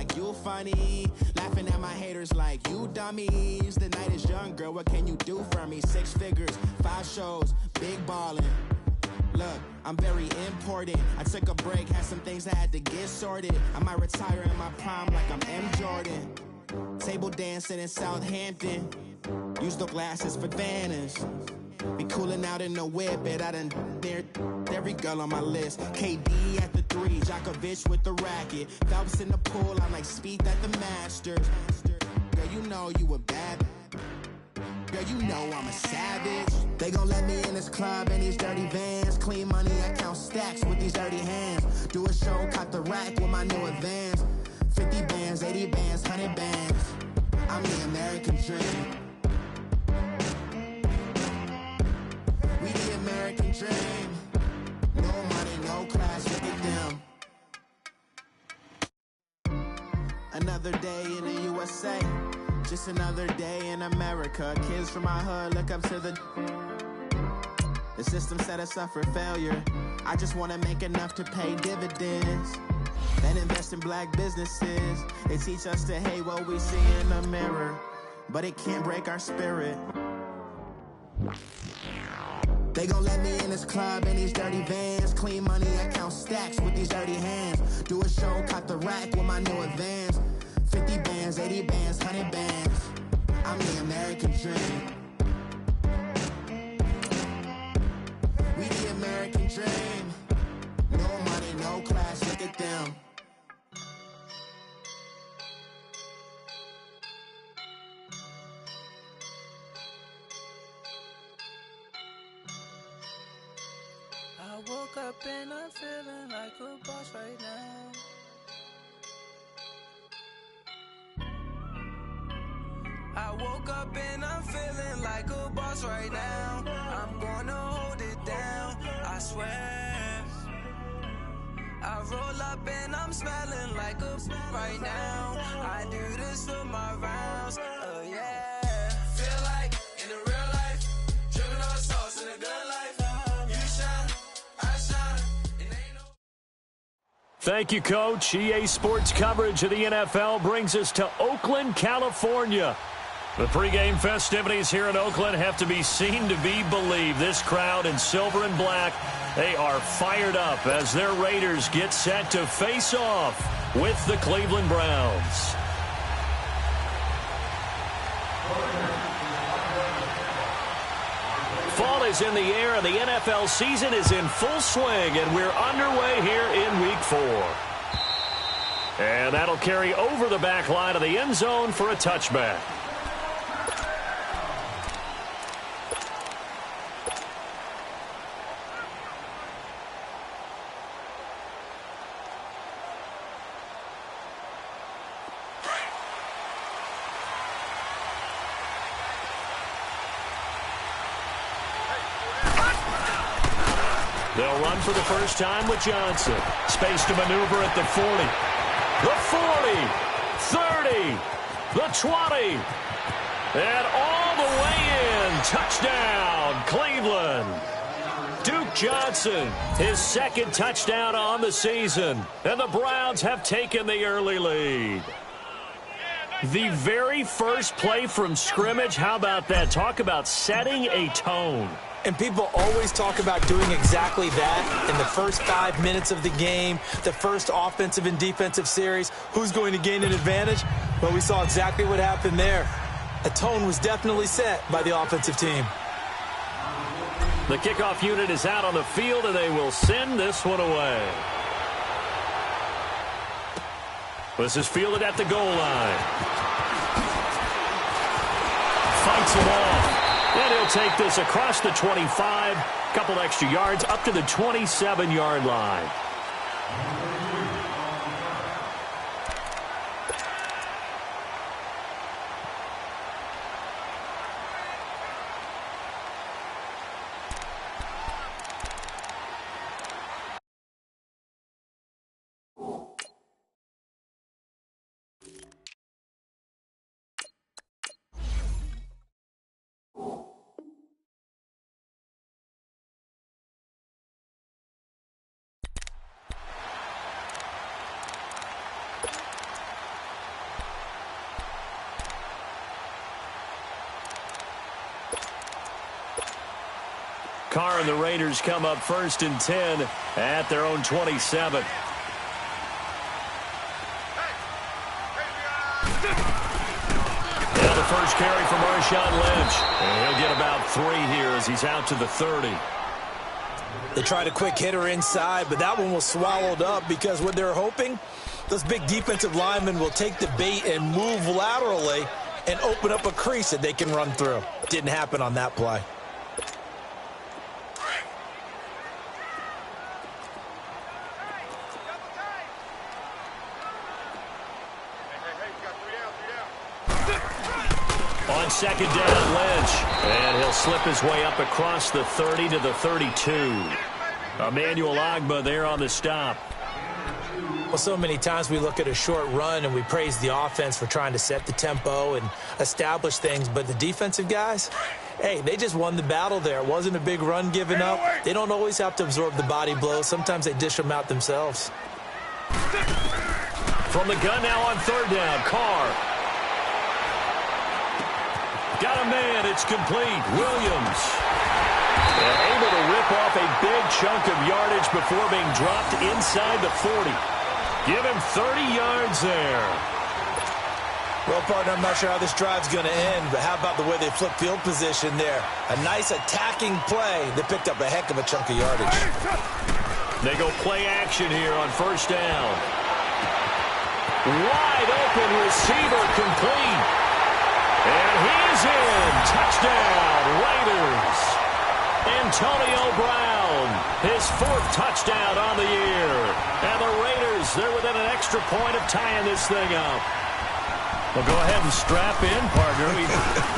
like you funny. Laughing at my haters like you dummies. The night is young, girl, what can you do for me? 6 figures, 5 shows, big ballin'. Look, I'm very important. I took a break, had some things I had to get sorted. I might retire in my prime like I'm M. Jordan. Table dancing in Southampton. Use the glasses for Vanish. Be cooling out in the whip, but I done there every girl on my list. KD at the 3, Djokovic with the racket. Phelps in the pool, I'm like Speed at the Masters. Girl, you know you a bad. Girl, you know I'm a savage. They gon' let me in this club in these dirty vans. Clean money, I count stacks with these dirty hands. Do a show, caught the rack with my new advance. 50 bands, 80 bands, 100 bands. I'm the American dream. We the American dream. No money, no class, look at them. Another day in the USA. Just another day in America. Kids from my hood look up to the system set us up for failure. I just want to make enough to pay dividends and invest in black businesses. They teach us to hate what we see in the mirror, but it can't break our spirit. They gon' let me in this club in these dirty vans. Clean money, I count stacks with these dirty hands. Do a show, caught the rack with my new advance. 50 bands, 80 bands, 100 bands. I'm the American dream. We the American dream. No money, no class, look at them. I woke up and I'm feeling like a boss right now. I woke up and I'm feeling like a boss right now. I'm gonna hold it down, I swear. I roll up and I'm smelling like a right now. I do this for my rounds, oh yeah. Feel like in the real life, dripping on sauce in a good life. You shine, I shine, it ain't no. Thank you, Coach. EA Sports coverage of the NFL brings us to Oakland, California. The pregame festivities here in Oakland have to be seen to be believed. This crowd in silver and black, they are fired up as their Raiders get set to face off with the Cleveland Browns. Fall is in the air and the NFL season is in full swing, and we're underway here in Week 4. And that'll carry over the back line of the end zone for a touchback. They'll run for the first time with Johnson. Space to maneuver at the 40. The 40. 30. The 20. And all the way in. Touchdown, Cleveland. Duke Johnson, his second touchdown on the season. And the Browns have taken the early lead. The very first play from scrimmage, how about that? Talk about setting a tone. And people always talk about doing exactly that in the first 5 minutes of the game, the first offensive and defensive series. Who's going to gain an advantage? Well, we saw exactly what happened there. A tone was definitely set by the offensive team. The kickoff unit is out on the field, and they will send this one away. This is fielded at the goal line. Fights it off. And he'll take this across the 25, couple extra yards up to the 27-yard line. Carr and the Raiders come up 1st and 10 at their own 27. Now the first carry for Marshawn Lynch. And he'll get about 3 here as he's out to the 30. They tried a quick hitter inside, but that one was swallowed up because what they're hoping, those big defensive linemen will take the bait and move laterally and open up a crease that they can run through. Didn't happen on that play. On 2nd down, Lynch. And he'll slip his way up across the 30 to the 32. Emmanuel Ogbah there on the stop. Well, so many times we look at a short run and we praise the offense for trying to set the tempo and establish things, but the defensive guys, hey, they just won the battle there. It wasn't a big run given up. They don't always have to absorb the body blows. Sometimes they dish them out themselves. From the gun now on 3rd down, Carr. Got a man, it's complete. Williams. And able to rip off a big chunk of yardage before being dropped inside the 40. Give him 30 yards there. Well, partner, I'm not sure how this drive's going to end, but how about the way they flip field position there? A nice attacking play that picked up a heck of a chunk of yardage. They go play action here on 1st down. Wide open receiver complete. And he's in. Touchdown, Raiders. Antonio Brown, his 4th touchdown on the year. And the Raiders, they're within an extra point of tying this thing up. Well, go ahead and strap in, partner.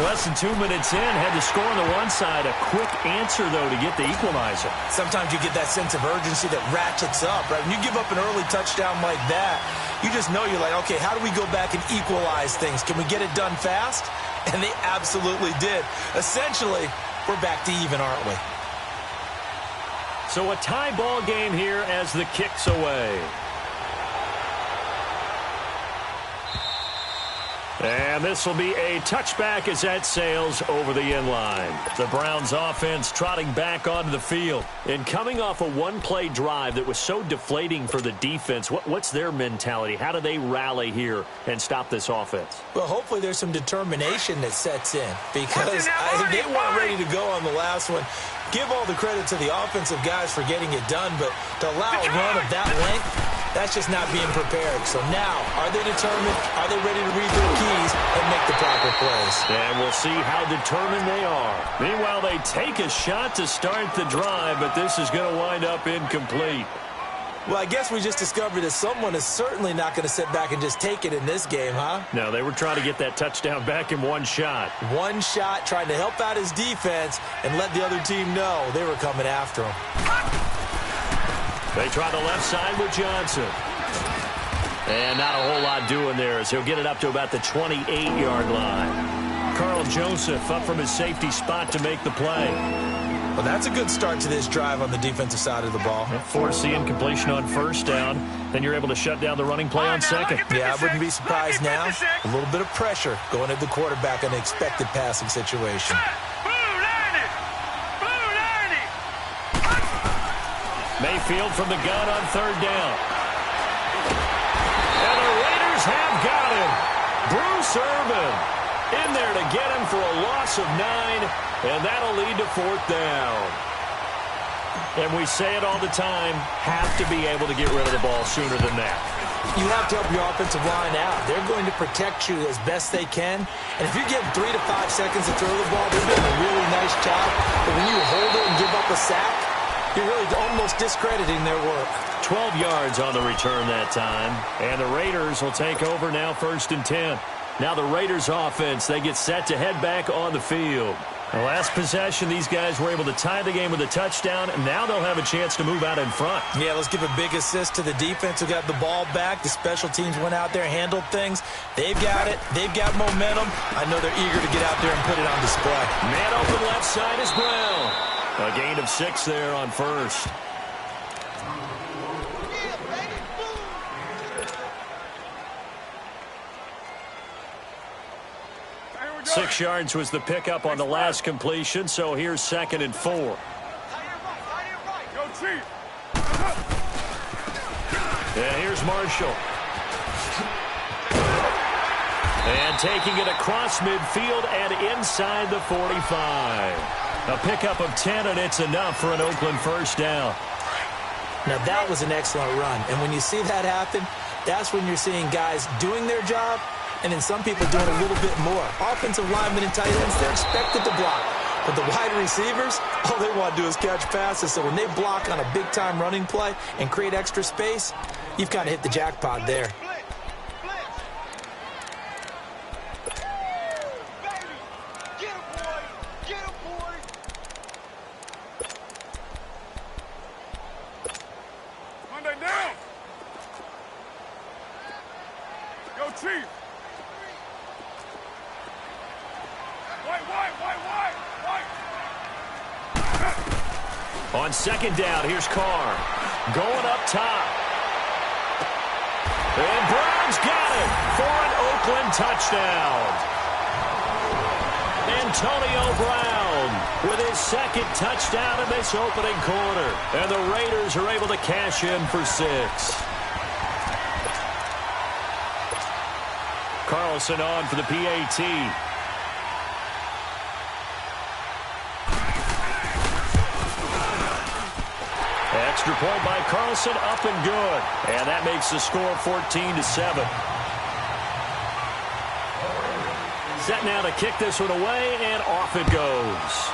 Less than 2 minutes in, had to score on the one side. A quick answer, though, to get the equalizer. Sometimes you get that sense of urgency that ratchets up, right? When you give up an early touchdown like that, you just know you're like, okay, how do we go back and equalize things? Can we get it done fast? And they absolutely did. Essentially, we're back to even, aren't we? So a tie ball game here as the kick's away. And this will be a touchback as that sails over the end line. The Browns offense trotting back onto the field. And coming off a one-play drive that was so deflating for the defense, what's their mentality? How do they rally here and stop this offense? Well, hopefully there's some determination that sets in because they weren't ready to go on the last one. Give all the credit to the offensive guys for getting it done, but to allow a run of that length, that's just not being prepared. So now, are they determined? Are they ready to read their keys and make the proper plays? And we'll see how determined they are. Meanwhile, they take a shot to start the drive, but this is going to wind up incomplete. Well, I guess we just discovered that someone is certainly not going to sit back and just take it in this game, huh? No, they were trying to get that touchdown back in one shot. One shot, trying to help out his defense and let the other team know they were coming after him. They try the left side with Johnson. And not a whole lot doing there as he'll get it up to about the 28-yard line. Carl Joseph up from his safety spot to make the play. Well, that's a good start to this drive on the defensive side of the ball. Force the incompletion on 1st down. Then you're able to shut down the running play on 2nd. Yeah, I wouldn't be surprised now. A little bit of pressure going at the quarterback in an expected passing situation. Mayfield from the gun on 3rd down. And the Raiders have got him. Bruce Irvin in there to get him for a loss of 9, and that'll lead to 4th down. And we say it all the time, have to be able to get rid of the ball sooner than that. You have to help your offensive line out. They're going to protect you as best they can. And if you give 3 to 5 seconds to throw the ball, they're doing a really nice job. But when you hold it and give up a sack, you're really almost discrediting their work. 12 yards on the return that time. And the Raiders will take over now 1st and 10. Now the Raiders offense, they get set to head back on the field. The last possession, these guys were able to tie the game with a touchdown, and now they'll have a chance to move out in front. Yeah, let's give a big assist to the defense who got the ball back. The special teams went out there, handled things. They've got it. They've got momentum. I know they're eager to get out there and put it on display. Man open left side is Brown. A gain of 6 there on 1st. $6 yards was the pickup on the last completion, so here's 2nd and 4. And here's Marshall. And taking it across midfield and inside the 45. A pickup of 10, and it's enough for an Oakland first down. Now, that was an excellent run. And when you see that happen, that's when you're seeing guys doing their job and then some people doing a little bit more. Offensive linemen and tight ends, they're expected to block. But the wide receivers, all they want to do is catch passes. So when they block on a big-time running play and create extra space, you've kind of hit the jackpot there. On second down, here's Carr. Going up top. And Brown's got it for an Oakland touchdown. Antonio Brown with his second touchdown in this opening quarter. And the Raiders are able to cash in for 6. Carlson on for the PAT. Extra point by Carlson, up and good. And that makes the score 14-7. Set now to kick this one away, and off it goes.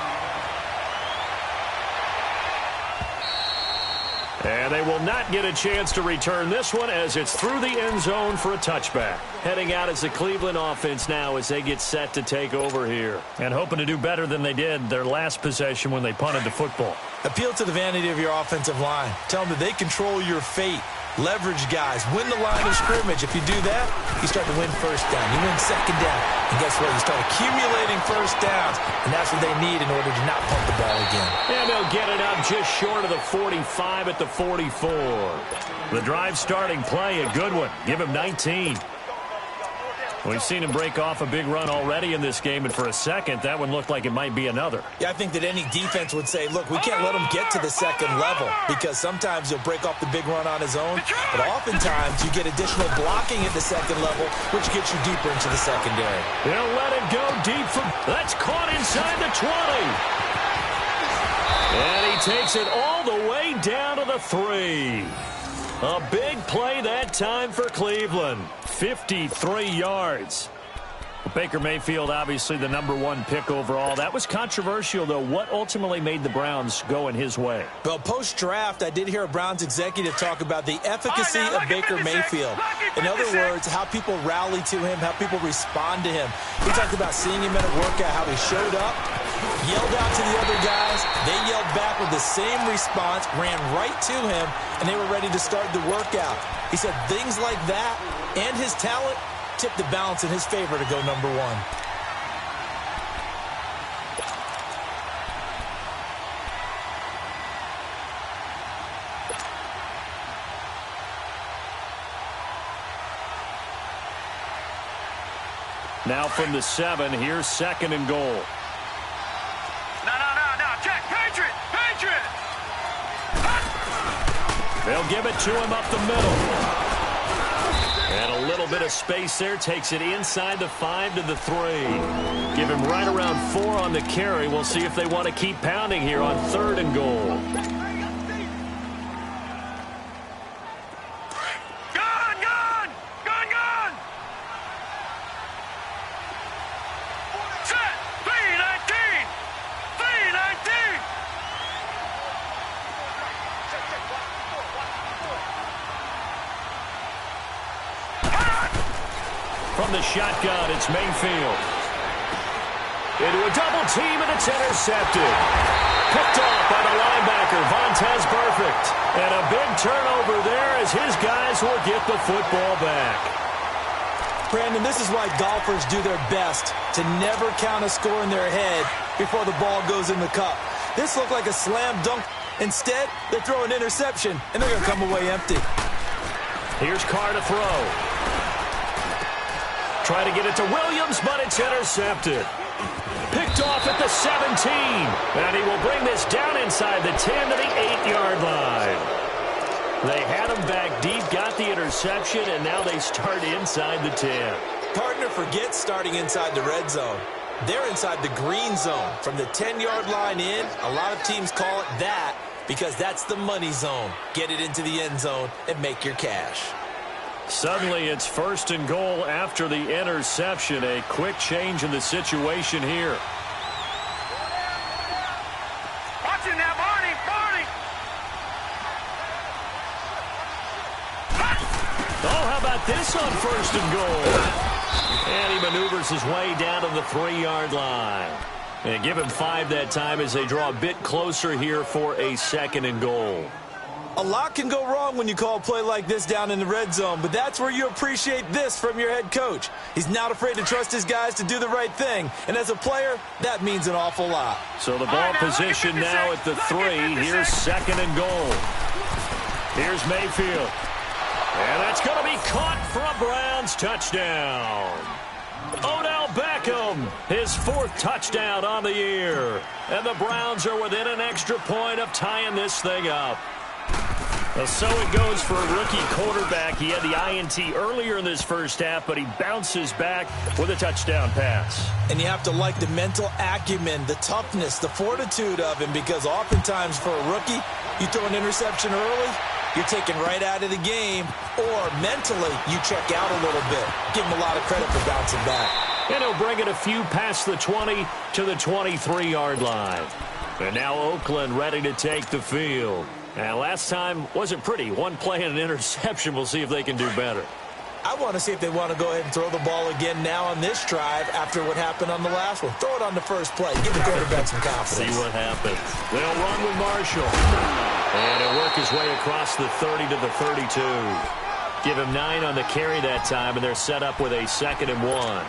And they will not get a chance to return this one as it's through the end zone for a touchback. Heading out as the Cleveland offense now as they get set to take over here. And hoping to do better than they did their last possession when they punted the football. Appeal to the vanity of your offensive line. Tell them that they control your fate. Leverage guys. Win the line of scrimmage. If you do that, you start to win first down. You win second down. And guess what? You start accumulating first downs. And that's what they need in order to not pump the ball again. And they'll get it up just short of the 45 at the 44. The drive starting play, a good one. Give him 19. We've seen him break off a big run already in this game, and for a second, that one looked like it might be another. Yeah, I think that any defense would say, look, we can't let him get to the second level because sometimes he'll break off the big run on his own, but oftentimes you get additional blocking at the second level, which gets you deeper into the secondary. They'll let it go deep from... That's caught inside the 20. And he takes it all the way down to the 3. A big play that time for Cleveland. 53 yards. Baker Mayfield, obviously the #1 pick overall. That was controversial, though. What ultimately made the Browns go in his way? Well, post-draft, I did hear a Browns executive talk about the efficacy of Baker Mayfield. In other words, how people rally to him, how people respond to him. He talked about seeing him at a workout, how he showed up, yelled out to the other guys. They yelled back with the same response, ran right to him, and they were ready to start the workout. He said things like that and his talent tipped the balance in his favor to go #1. Now from the 7, here's 2nd and goal. No, check, Patriot! They'll give it to him up the middle. And a little bit of space there, takes it inside the 5 to the 3. Give him right around 4 on the carry. We'll see if they want to keep pounding here on 3rd and goal. Set! 319! From the shotgun, it's Mayfield. Into a double team, and it's intercepted. Picked off by the linebacker, Vontaze Burfict. And a big turnover there as his guys will get the football back. Brandon, this is why golfers do their best to never count a score in their head before the ball goes in the cup. This looked like a slam dunk. Instead, they throw an interception, and they're going to come away empty. Here's Carr to throw. Try to get it to Williams, but it's intercepted. Picked off at the 17. And he will bring this down inside the 10 to the 8-yard line. They had him back deep, got the interception, and now they start inside the 10. Partner, forget starting inside the red zone. They're inside the green zone. From the 10-yard line in, a lot of teams call it that because that's the money zone. Get it into the end zone and make your cash. Suddenly, it's 1st and goal after the interception. A quick change in the situation here. Watch it now, Barney! Barney! Oh, how about this on 1st and goal? And he maneuvers his way down to the 3-yard line. And give him 5 that time as they draw a bit closer here for a 2nd and goal. A lot can go wrong when you call a play like this down in the red zone, but that's where you appreciate this from your head coach. He's not afraid to trust his guys to do the right thing, and as a player, that means an awful lot. So the ball position now at the 3. Here's 2nd and goal. Here's Mayfield. And that's going to be caught for a Browns touchdown. Odell Beckham, his 4th touchdown on the year. And the Browns are within an extra point of tying this thing up. Well, so it goes for a rookie quarterback. He had the INT earlier in this first half, but he bounces back with a touchdown pass. And you have to like the mental acumen, the toughness, the fortitude of him, because oftentimes for a rookie, you throw an interception early, you're taken right out of the game, or mentally you check out a little bit. Give him a lot of credit for bouncing back. And he'll bring it a few past the 20 to the 23-yard line. And now Oakland ready to take the field. And last time wasn't pretty. One play and an interception. We'll see if they can do better. I want to see if they want to go ahead and throw the ball again now on this drive after what happened on the last one. Throw it on the first play. Give the quarterback some confidence. See what happens. They'll run with Marshall. And he'll work his way across the 30 to the 32. Give him 9 on the carry that time, and they're set up with a 2nd and 1.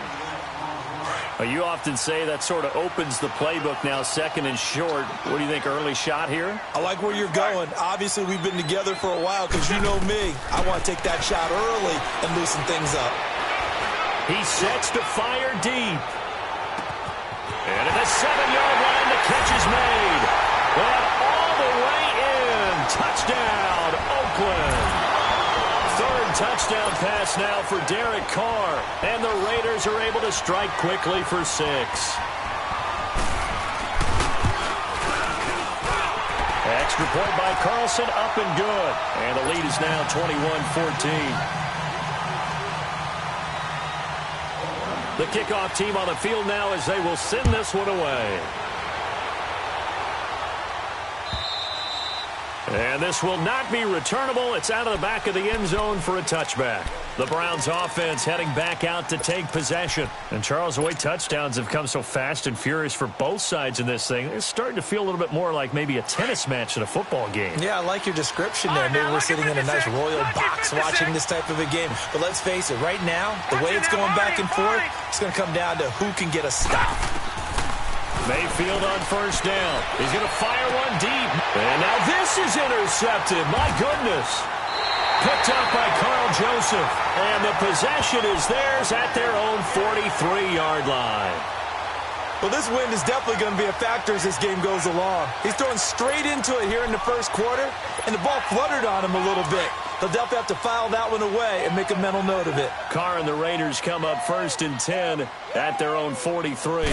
Well, you often say that sort of opens the playbook now, 2nd and short. What do you think, early shot here? I like where you're going. Obviously, we've been together for a while because you know me. I want to take that shot early and loosen things up. He sets to fire deep. And at the 7-yard line, the catch is made. And all the way in. Touchdown, Oakland. 3rd touchdown pass now for Derek Carr. And the Raiders are able to strike quickly for 6. Extra point by Carlson, up and good. And the lead is now 21-14. The kickoff team on the field now as they will send this one away. And this will not be returnable. It's out of the back of the end zone for a touchback. The Browns offense heading back out to take possession. And Charles, the way touchdowns have come so fast and furious for both sides in this thing, it's starting to feel a little bit more like maybe a tennis match than a football game. Yeah, I like your description there. Maybe we're sitting in a nice royal box watching this type of a game. But let's face it, right now, the way it's going back and forth, it's going to come down to who can get a stop. Mayfield on 1st down. He's going to fire one deep. And now this is intercepted. My goodness. Picked up by Carl Joseph. And the possession is theirs at their own 43-yard line. Well, this wind is definitely going to be a factor as this game goes along. He's throwing straight into it here in the first quarter, and the ball fluttered on him a little bit. They'll definitely have to file that one away and make a mental note of it. Carr and the Raiders come up 1st and 10 at their own 43.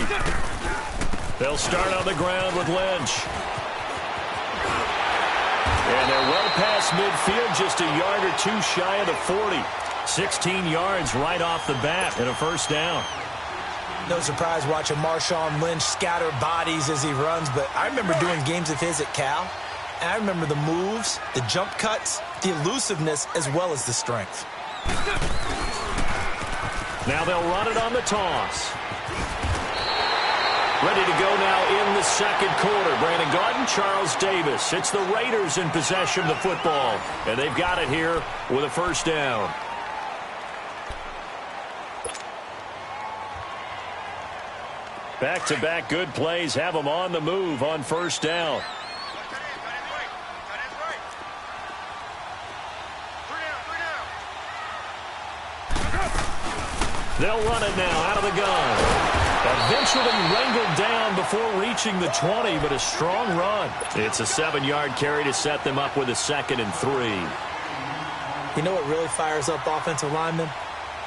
They'll start on the ground with Lynch. And they're well past midfield, just a yard or 2 shy of the 40. 16 yards right off the bat and a 1st down. No surprise watching Marshawn Lynch scatter bodies as he runs, but I remember doing games of his at Cal, and I remember the moves, the jump cuts, the elusiveness, as well as the strength. Now they'll run it on the toss. Ready to go now in the 2nd quarter. Brandon Gaudin, Charles Davis. It's the Raiders in possession of the football, and they've got it here with a 1st down. Back-to-back good plays have them on the move on 1st down. They'll run it now out of the gun. Eventually wrangled down before reaching the 20, but a strong run. It's a 7-yard carry to set them up with a 2nd and 3. You know what really fires up offensive linemen?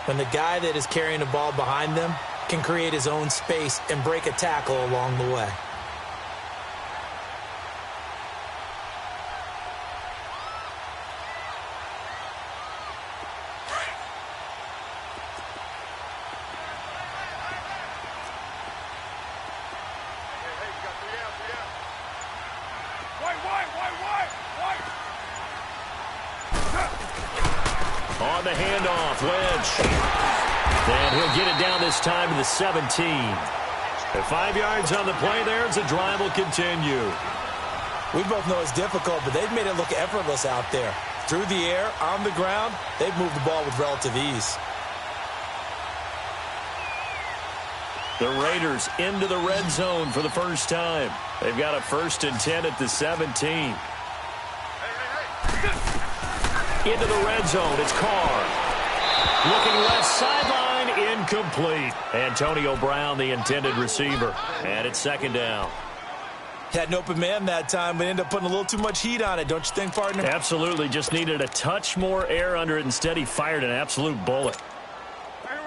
When the guy that is carrying the ball behind them can create his own space and break a tackle along the way. On the handoff, Lynch. And he'll get it down this time to the 17. At 5 yards on the play there, as the drive will continue. We both know it's difficult, but they've made it look effortless out there. Through the air, on the ground, they've moved the ball with relative ease. The Raiders into the red zone for the first time. They've got a 1st and 10 at the 17. Into the red zone, it's Carr. Looking left sideline, incomplete. Antonio Brown, the intended receiver. And it's 2nd down. Had an open man that time, but ended up putting a little too much heat on it, don't you think, partner? Absolutely, just needed a touch more air under it. Instead, he fired an absolute bullet.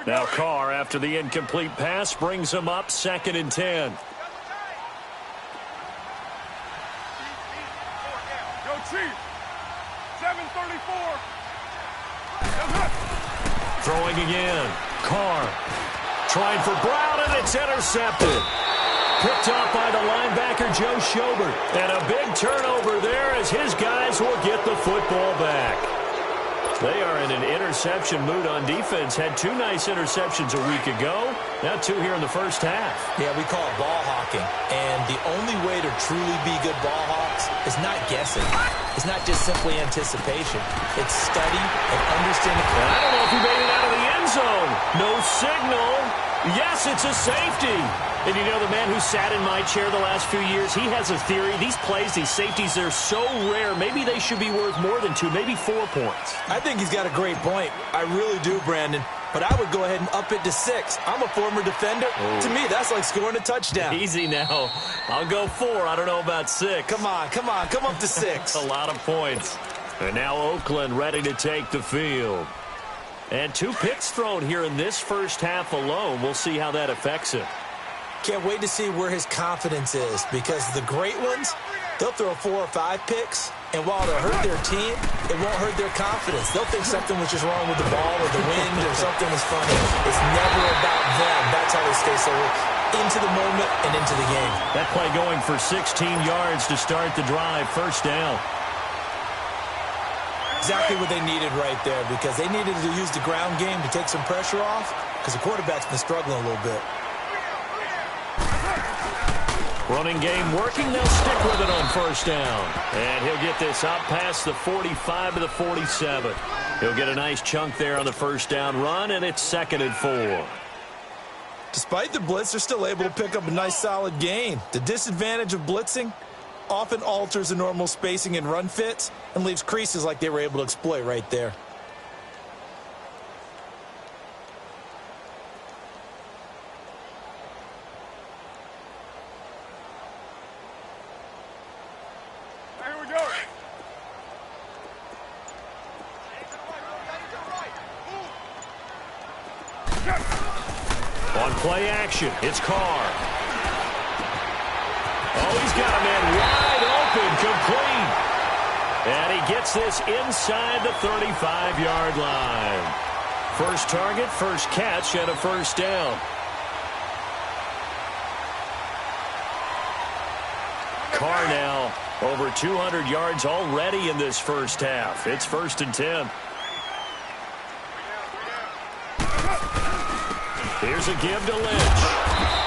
Now Carr, after the incomplete pass, brings him up 2nd and 10. Go Chiefs. 7:34. Throwing again. Carr trying for Brown, and it's intercepted. Picked off by the linebacker, Joe Schobert. And a big turnover there as his guys will get the football back. They are in an interception mood on defense. Had 2 nice interceptions a week ago. Now 2 here in the first half. Yeah, we call it ball hawking. And the only way to truly be good ball hawks is not guessing. It's not just simply anticipation. It's study and understanding. I don't know if he made it out of the end zone. No signal. Yes, it's a safety. And you know, the man who sat in my chair the last few years, he has a theory. These plays, these safeties, they're so rare. Maybe they should be worth more than 2, maybe 4 points. I think he's got a great point. I really do, Brandon. But I would go ahead and up it to 6. I'm a former defender. Ooh. To me, that's like scoring a touchdown. Easy now. I'll go 4. I don't know about 6. Come on. Come up to 6. A lot of points. And now Oakland ready to take the field. And 2 picks thrown here in this first half alone. We'll see how that affects him. Can't wait to see where his confidence is, because the great ones, they'll throw 4 or 5 picks, and while it'll hurt their team, it won't hurt their confidence. They'll think something was just wrong with the ball or the wind or something was funny. It's never about them. That's how they stay so into the moment and into the game. That play going for 16 yards to start the drive. 1st down. Exactly what they needed right there, because they needed to use the ground game to take some pressure off, because the quarterback's been struggling a little bit. Running game working. They'll stick with it on 1st down. And he'll get this up past the 45 to the 47. He'll get a nice chunk there on the 1st down run, and it's 2nd and 4. Despite the blitz, they're still able to pick up a nice solid gain. The disadvantage of blitzing often alters the normal spacing and run fits and leaves creases like they were able to exploit right there. On play action, it's Carr. Oh, he's got a man wide open, complete. And he gets this inside the 35-yard line. First target, first catch, and a 1st down. Carr now over 200 yards already in this first half. It's 1st and 10. Here's a give to Lynch.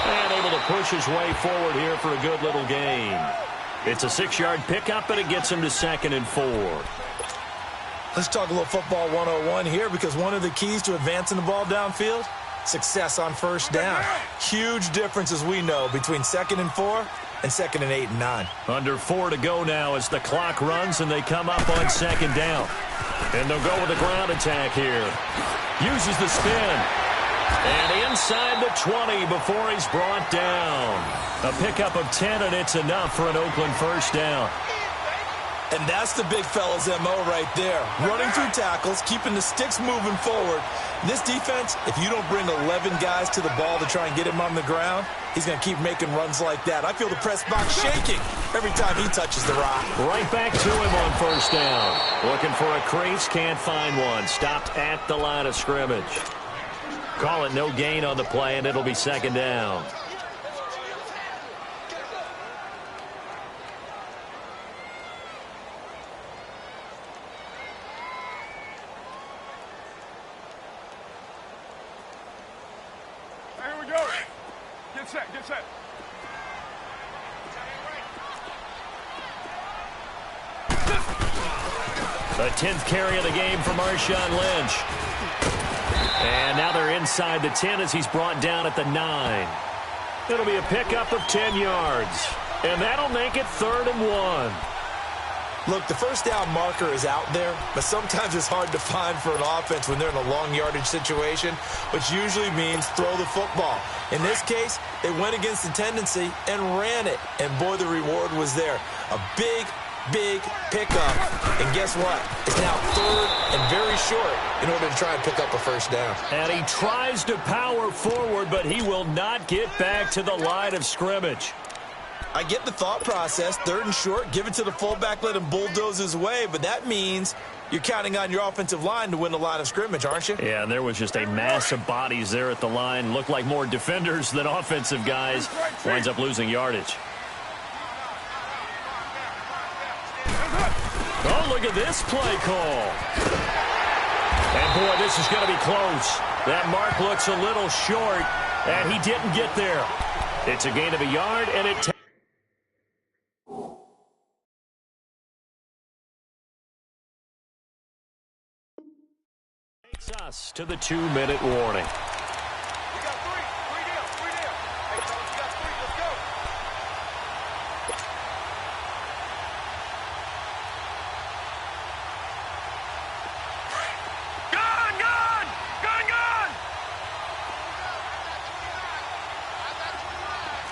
And able to push his way forward here for a good little gain. It's a 6-yard pickup, and it gets him to 2nd and 4. Let's talk a little football 101 here, because one of the keys to advancing the ball downfield, success on 1st down. Huge difference, as we know, between 2nd and 4 and 2nd and 8 and 9. Under 4 to go now as the clock runs, and they come up on 2nd down. And they'll go with the ground attack here. Uses the spin. inside the 20 before he's brought down. A pickup of 10, and it's enough for an Oakland first down. And that's the big fella's MO right there. Running through tackles, keeping the sticks moving forward. This defense, if you don't bring 11 guys to the ball to try and get him on the ground, he's going to keep making runs like that. I feel the press box shaking every time he touches the rock. Right back to him on first down. Looking for a crease, can't find one. Stopped at the line of scrimmage. Call it no gain on the play, and it'll be second down. Get set. The 10th carry of the game for Marshawn Lynch. And now they're inside the 10 as he's brought down at the 9. It'll be a pickup of 10 yards. And that'll make it 3rd and 1. Look, the first down marker is out there, but sometimes it's hard to find for an offense when they're in a long yardage situation, which usually means throw the football. In this case, they went against the tendency and ran it, and boy, the reward was there. A big pickup, and guess what? It's now 3rd and very short in order to try and pick up a first down. And he tries to power forward, but he will not get back to the line of scrimmage. I get the thought process, 3rd and short, give it to the fullback, let him bulldoze his way, but that means you're counting on your offensive line to win the line of scrimmage, aren't you? Yeah, and there was just a mass of bodies there at the line. Looked like more defenders than offensive guys. Winds up losing yardage. Oh, look at this play call. And, boy, this is going to be close. That mark looks a little short, and he didn't get there. It's a gain of a yard, and it takes us to the 2-minute warning. We got three down. Hey, fellas, we got 3. Let's go. Gun! Gun! Gun! Gun!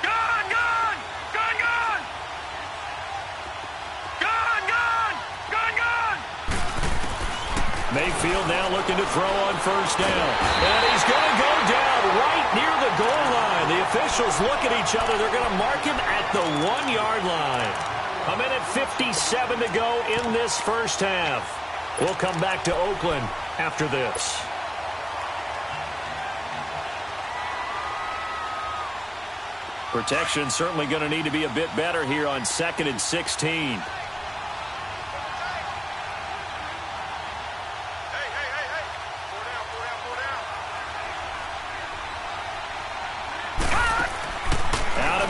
Gun! Gun! Gun! Gun! Gun! Gun! Gun! Gun! Mayfield now looking to throw on first down. And he's going to go down right near the goal line. The officials look at each other. They're going to mark him at the 1-yard line. 1:57 to go in this first half. We'll come back to Oakland after this. Protection certainly going to need to be a bit better here on 2nd and 16.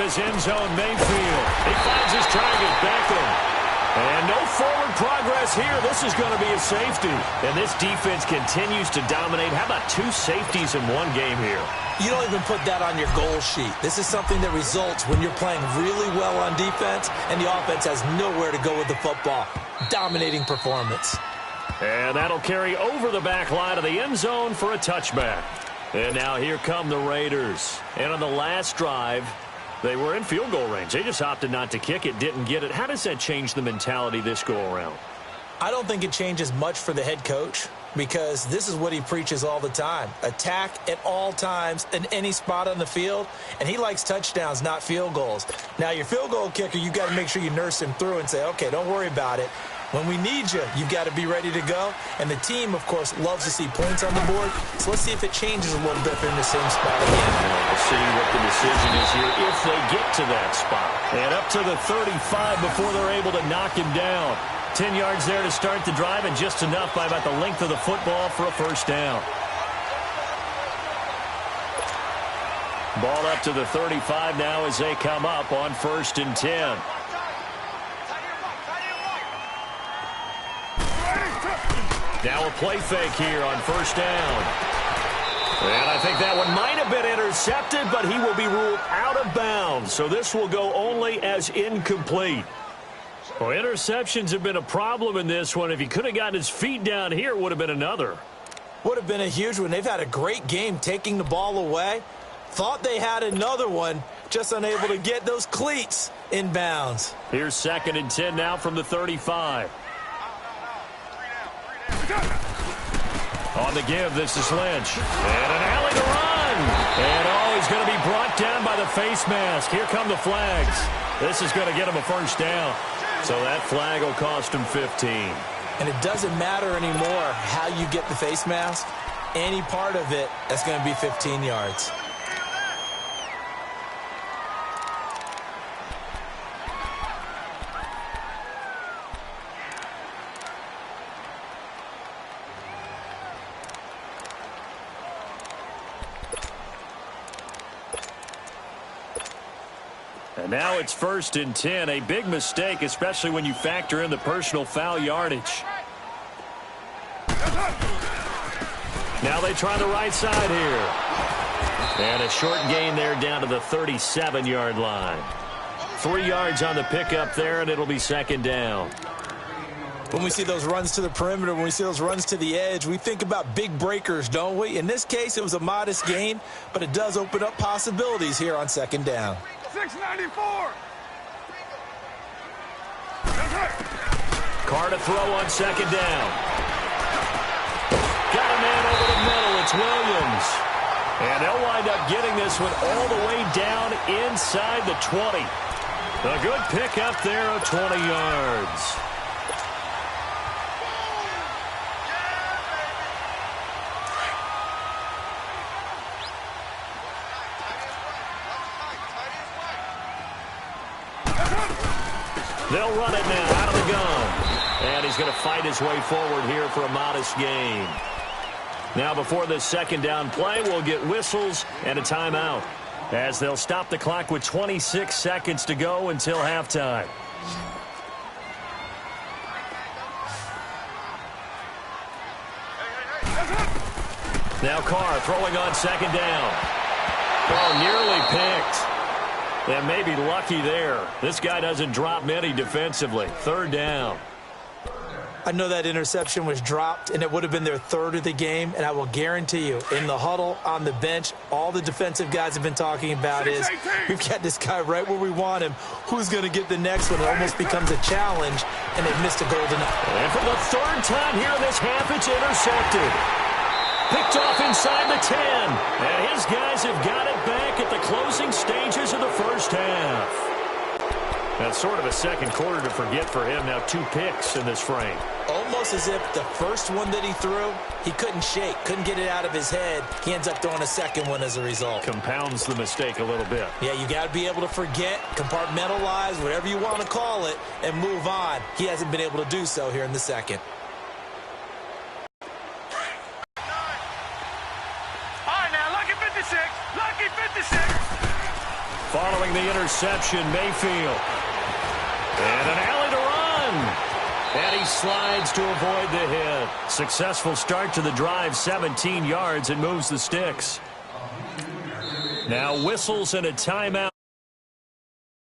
His end zone, Mayfield. He finds his target, Beckham. And no forward progress here. This is going to be a safety. And this defense continues to dominate. How about 2 safeties in one game here? You don't even put that on your goal sheet. This is something that results when you're playing really well on defense and the offense has nowhere to go with the football. Dominating performance. And that'll carry over the back line of the end zone for a touchback. And now here come the Raiders. And on the last drive, they were in field goal range. They just opted not to kick it, didn't get it. How does that change the mentality this go-around? I don't think it changes much for the head coach because this is what he preaches all the time. Attack at all times in any spot on the field, and he likes touchdowns, not field goals. Now, your field goal kicker, you got to make sure you nurse him through and say, okay, don't worry about it. When we need you, you've got to be ready to go. And the team, of course, loves to see points on the board. So let's see if it changes a little bit if they're in the same spot again. We'll see what the decision is here if they get to that spot. And up to the 35 before they're able to knock him down. 10 yards there to start the drive, and just enough by about the length of the football for a first down. Ball up to the 35 now as they come up on 1st and 10. Now a play fake here on first down. And I think that one might have been intercepted, but he will be ruled out of bounds. So this will go only as incomplete. Well, interceptions have been a problem in this one. If he could have gotten his feet down here, it would have been another. Would have been a huge one. They've had a great game taking the ball away. Thought they had another one, just unable to get those cleats in bounds. Here's 2nd and 10 now from the 35. On the give, this is Lynch. And an alley to run. And he's going to be brought down by the face mask. Here come the flags. This is going to get him a first down. So that flag will cost him 15. And it doesn't matter anymore how you get the face mask. Any part of it, that's going to be 15 yards. And now it's 1st and 10. A big mistake, especially when you factor in the personal foul yardage. Now they try the right side here. And a short gain there down to the 37-yard line. 3 yards on the pickup there, and it'll be 2nd down. When we see those runs to the perimeter, when we see those runs to the edge, we think about big breakers, don't we? In this case, it was a modest gain, but it does open up possibilities here on 2nd down. 694. Carr to throw on 2nd down. Got a man over the middle. It's Williams. And they'll wind up getting this one all the way down inside the 20. A good pick up there of 20 yards. They'll run it now out of the gun. And he's going to fight his way forward here for a modest gain. Now before this 2nd down play, we'll get whistles and a timeout, as they'll stop the clock with 26 seconds to go until halftime. Now Carr throwing on 2nd down. Oh, nearly picked. And maybe lucky there. This guy doesn't drop many defensively. 3rd down. I know that interception was dropped, and it would have been their 3rd of the game, and I will guarantee you, in the huddle, on the bench, all the defensive guys have been talking about is, we've got this guy right where we want him. Who's going to get the next one? It almost becomes a challenge, and they've missed a golden. And for the 3rd time here in this half, it's intercepted. Picked off inside the 10. And his guys have got it back at the closing stages of the first half. That's sort of a second quarter to forget for him. Now 2 picks in this frame. Almost as if the first one that he threw, he couldn't shake, couldn't get it out of his head. He ends up throwing a second one as a result. Compounds the mistake a little bit. Yeah, you got to be able to forget, compartmentalize, whatever you want to call it, and move on. He hasn't been able to do so here in the second. Following the interception, Mayfield. And an alley to run. And he slides to avoid the hit. Successful start to the drive, 17 yards, and moves the sticks. Now whistles and a timeout.